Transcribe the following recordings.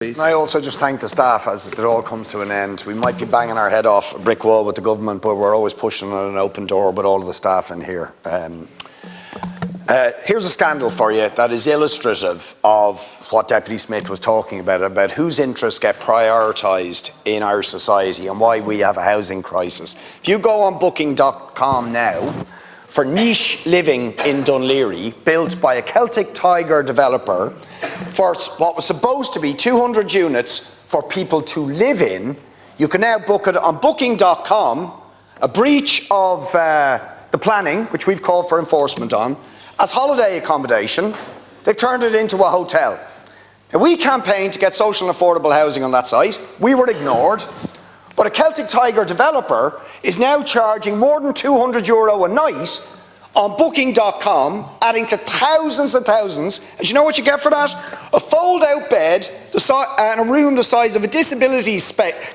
And I also just thank the staff as it all comes to an end. We might be banging our head off a brick wall with the government, but we're always pushing on an open door with all of the staff in here. Here's a scandal for you that is illustrative of what Deputy Smith was talking about whose interests get prioritised in our society and why we have a housing crisis. If you go on booking.com now, for niche living in Dún Laoghaire, built by a Celtic Tiger developer for what was supposed to be 200 units for people to live in, you can now book it on booking.com, a breach of the planning, which we've called for enforcement on, as holiday accommodation. They've turned it into a hotel. And we campaigned to get social and affordable housing on that site. We were ignored. But a Celtic Tiger developer is now charging more than €200 a night on booking.com, adding to thousands and thousands. And you know what you get for that? A fold-out bed and a room the size of a disability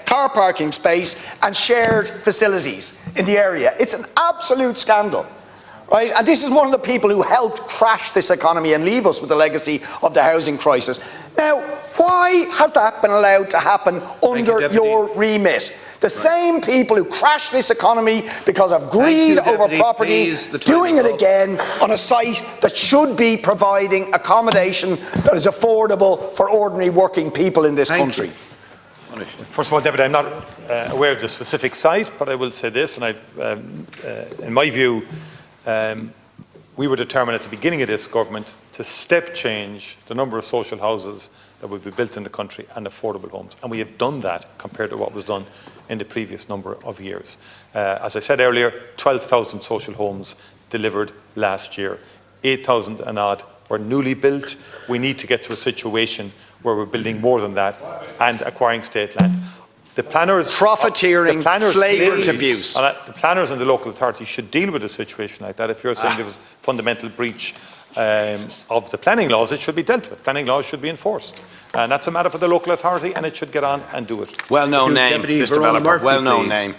car parking space and shared facilities in the area. It's an absolute scandal. Right? And this is one of the people who helped crash this economy and leave us with the legacy of the housing crisis. Now, why has that been allowed to happen under your remit? The same people who crashed this economy because of greed over property, doing it again on a site that should be providing accommodation that is affordable for ordinary working people in this country. First of all, Deputy, I'm not aware of the specific site, but I will say this, and in my view, we were determined at the beginning of this government to step change the number of social houses that would be built in the country and affordable homes. And we have done that compared to what was done in the previous number of years. As I said earlier, 12,000 social homes delivered last year. 8,000 and odd were newly built. We need to get to a situation where we're building more than that and acquiring state land. The planners, profiteering, flagrant abuse. The planners and the local authorities should deal with a situation like that. If you're saying there was fundamental breach of the planning laws, it should be dealt with. Planning laws should be enforced. And that's a matter for the local authority, and it should get on and do it. Well-known name, this developer. Well-known name.